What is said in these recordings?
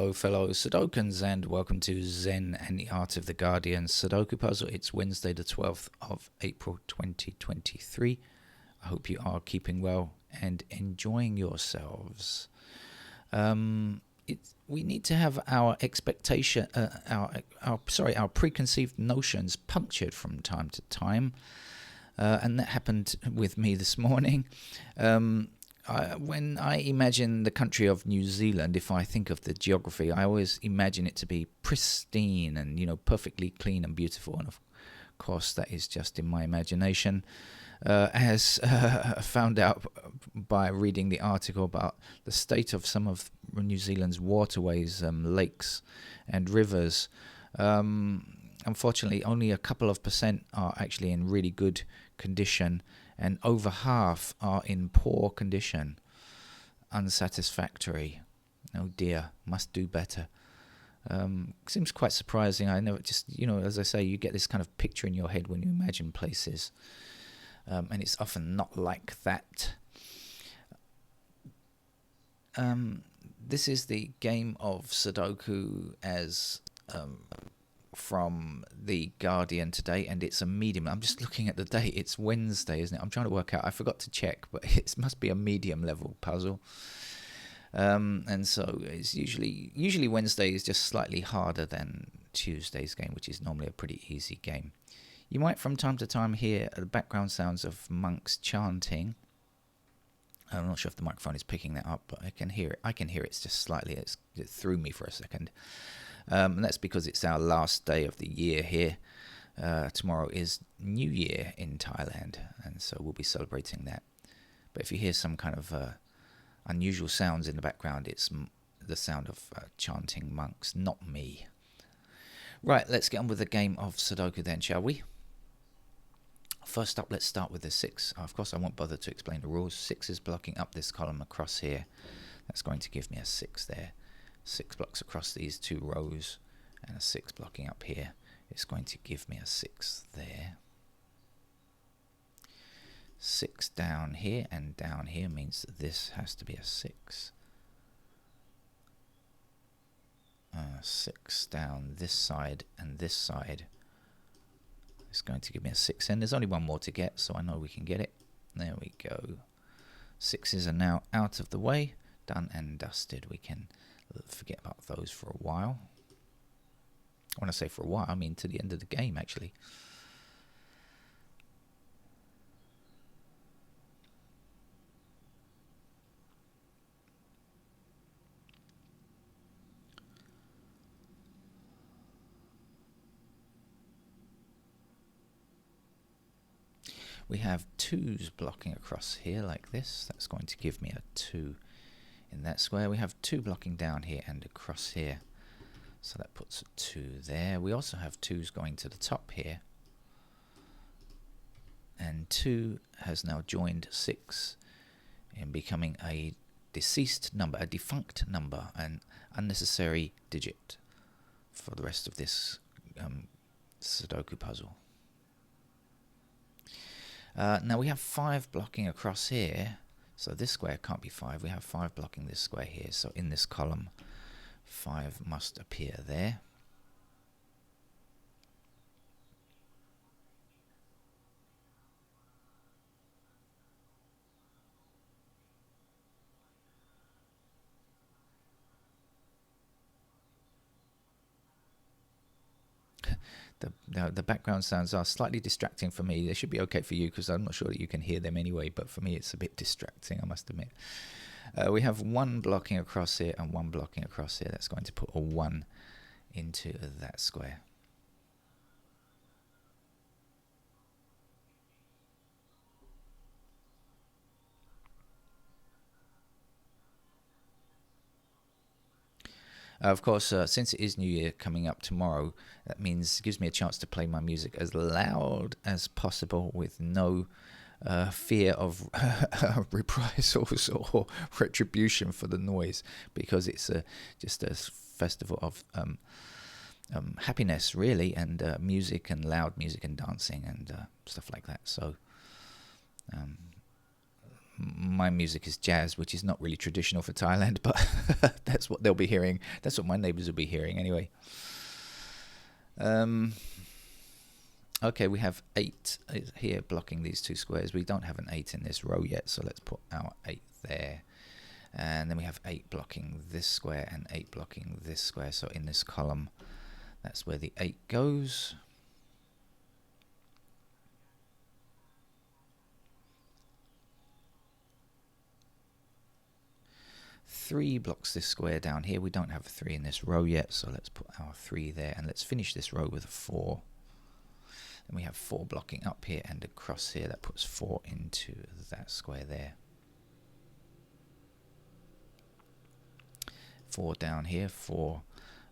Hello, fellow Sudokans, and welcome to Zen and the Art of the Guardian Sudoku Puzzle. It's Wednesday, the 12th of April 2023. I hope you are keeping well and enjoying yourselves. We need to have our expectation, our preconceived notions punctured from time to time, and that happened with me this morning. When I imagine the country of New Zealand, if I think of the geography, I always imagine it to be pristine and, perfectly clean and beautiful. And of course, that is just in my imagination. As found out by reading the article about the state of some of New Zealand's waterways, lakes and rivers. Unfortunately, only a couple of % are actually in really good condition, and over half are in poor condition, unsatisfactory. Oh dear, must do better. Seems quite surprising. I know, as I say, you get this kind of picture in your head when you imagine places, and it's often not like that. This is the game of Sudoku as from The Guardian today, and it's a medium. I'm just looking at the date. It's Wednesday, isn't it? I'm trying to work out. I forgot to check, but it must be a medium level puzzle. And so it's usually Wednesday is just slightly harder than Tuesday's game, which is normally a pretty easy game. You might from time to time hear the background sounds of monks chanting. I'm not sure if the microphone is picking that up, but I can hear it. It's just slightly. It threw me for a second. And that's because it's our last day of the year here. Tomorrow is New Year in Thailand, and so we'll be celebrating that. But if you hear some kind of unusual sounds in the background, it's the sound of chanting monks, not me. Right, let's get on with the game of Sudoku then, shall we? First up, let's start with the 6. Of course, I won't bother to explain the rules. 6 is blocking up this column across here. That's going to give me a 6 there. 6 blocks across these 2 rows, and a 6 blocking up here. It's going to give me a 6 there. 6 down here and down here means that this has to be a 6. 6 down this side and this side. It's going to give me a 6, and there's only one more to get, so I know we can get it. There we go. 6s are now out of the way, done and dusted. We can forget about those for a while. When I say for a while, I mean to the end of the game, actually. We have 2s blocking across here like this. That's going to give me a 2 in that square. We have 2 blocking down here and across here. So that puts a 2 there. We also have 2s going to the top here. And 2 has now joined 6 in becoming a deceased number, a defunct number, an unnecessary digit for the rest of this Sudoku puzzle. Now we have 5 blocking across here, so this square can't be 5. We have 5 blocking this square here, so in this column 5 must appear there. The background sounds are slightly distracting for me. They should be okay for you because I'm not sure that you can hear them anyway, but for me it's a bit distracting, I must admit. We have 1 blocking across here and 1 blocking across here. That's going to put a 1 into that square. Of course, since it is New Year coming up tomorrow, that means it gives me a chance to play my music as loud as possible with no fear of reprisals or retribution for the noise, because it's just a festival of happiness, really, and music and loud music and dancing and stuff like that. So my music is jazz, which is not really traditional for Thailand, but that's what they'll be hearing. That's what my neighbors will be hearing anyway. Okay, we have 8 here blocking these 2 squares. We don't have an 8 in this row yet, so let's put our 8 there. And then we have 8 blocking this square and 8 blocking this square. So in this column, that's where the 8 goes. Three blocks this square down here. We don't have a 3 in this row yet, so let's put our 3 there. And let's finish this row with a 4. And we have 4 blocking up here and across here. That puts 4 into that square there. 4 down here, 4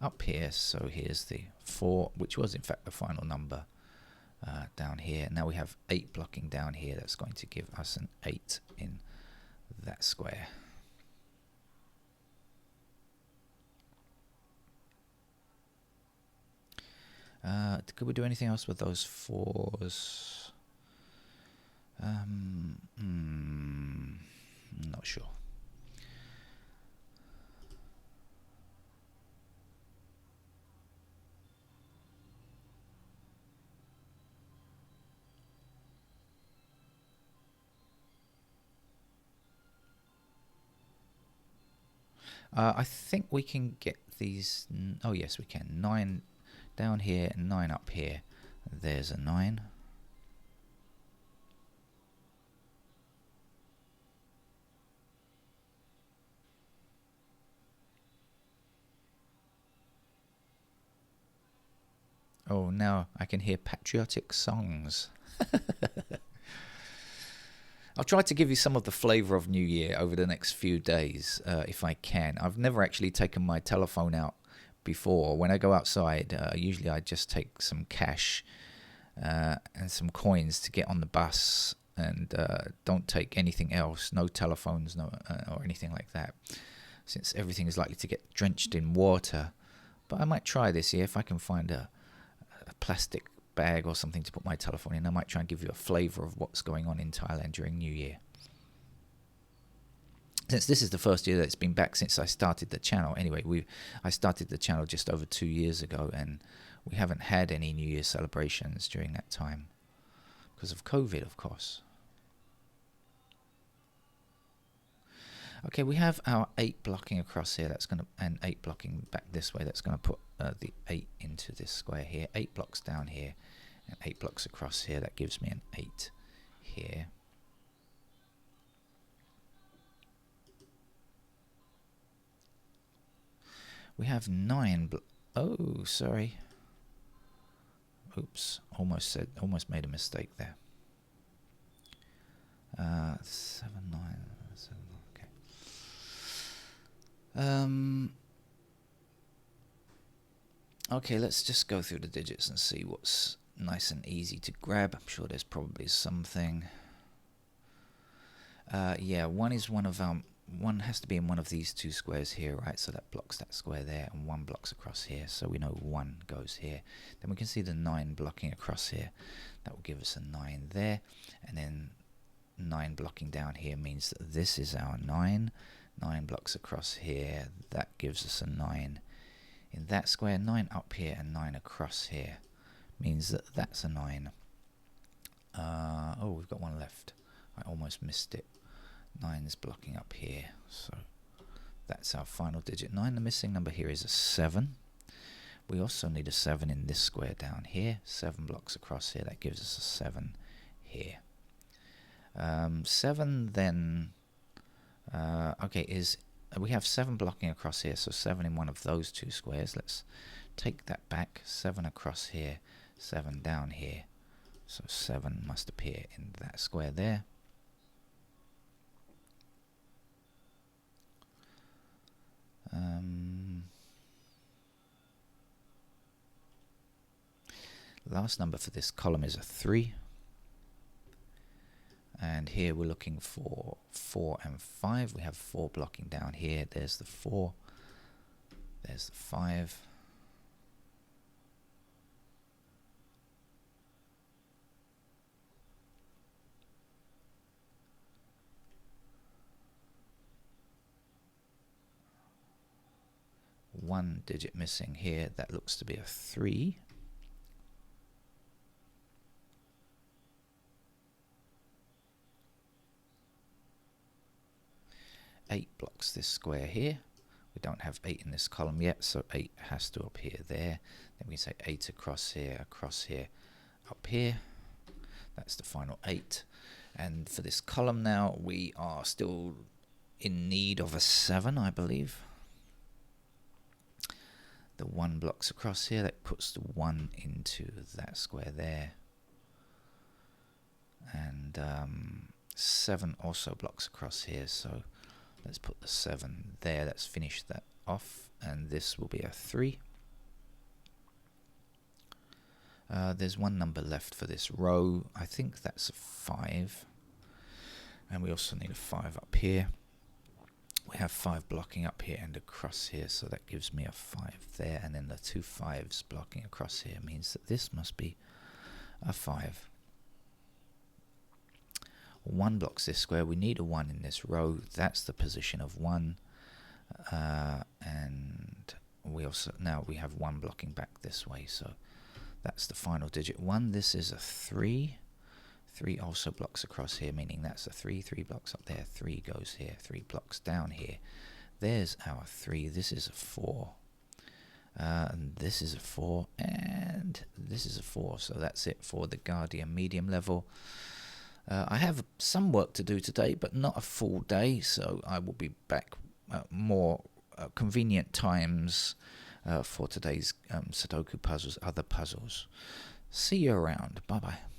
up here. So here's the 4, which was in fact the final number down here. Now we have 8 blocking down here. That's going to give us an 8 in that square. Could we do anything else with those 4s? Not sure. I think we can get these. Oh yes, we can. 9 down here and 9 up here. There's a 9. Oh, now I can hear patriotic songs. I'll try to give you some of the flavour of New Year over the next few days, if I can. I've never actually taken my telephone out before. When I go outside, usually I just take some cash and some coins to get on the bus, and don't take anything else, no telephones, no or anything like that, since everything is likely to get drenched in water. But I might try this year if I can find a plastic bag or something to put my telephone in. I might try and give you a flavour of what's going on in Thailand during New Year. Since this is the first year that it's been back since I started the channel. Anyway, I started the channel just over 2 years ago, and we haven't had any New Year celebrations during that time because of COVID, of course. Okay, we have our 8 blocking across here. That's going to, and 8 blocking back this way. That's going to put the 8 into this square here. 8 blocks down here and 8 blocks across here. That gives me an 8 here. We have 9. Oh, sorry. Oops, almost made a mistake there. 7, 9, 7. Okay. Okay, let's just go through the digits and see what's nice and easy to grab. I'm sure there's probably something. Yeah, one has to be in one of these 2 squares here, right? So that blocks that square there, and 1 blocks across here. So we know 1 goes here. Then we can see the 9 blocking across here. That will give us a 9 there, and then 9 blocking down here means that this is our 9. 9 blocks across here. That gives us a 9 in that square. 9 up here and 9 across here means that that's a 9. Oh, we've got 1 left. I almost missed it. 9 is blocking up here, so that's our final digit 9. The missing number here is a 7. We also need a 7 in this square down here. 7 blocks across here. That gives us a 7 here. 7 then, okay, we have 7 blocking across here, so 7 in one of those 2 squares. Let's take that back. 7 across here, 7 down here. So 7 must appear in that square there. Last number for this column is a 3. And here we're looking for 4 and 5. We have 4 blocking down here. There's the 4. There's the 5. one digit missing here. That looks to be a 3. Eight blocks this square here. We don't have 8 in this column yet, so 8 has to appear there. Then we say 8 across here, up here. That's the final 8. And for this column now, we are still in need of a 7, I believe. The 1 blocks across here, that puts the 1 into that square there. And 7 also blocks across here, so let's put the 7 there. Let's finish that off, and this will be a 3. There's one number left for this row. I think that's a 5. And we also need a 5 up here. We have 5 blocking up here and across here, so that gives me a 5 there. And then the 2 5s blocking across here means that this must be a 5. 1 blocks this square. We need a 1 in this row. That's the position of 1. And we also, now we have 1 blocking back this way, so that's the final digit 1. This is a 3. 3 also blocks across here, meaning that's a 3. 3 blocks up there. 3 goes here. 3 blocks down here. There's our 3. This is a 4. And this is a 4. And this is a 4. So that's it for the Guardian medium level. I have some work to do today, but not a full day, so I will be back more convenient times for today's Sudoku puzzles, other puzzles. See you around. Bye-bye.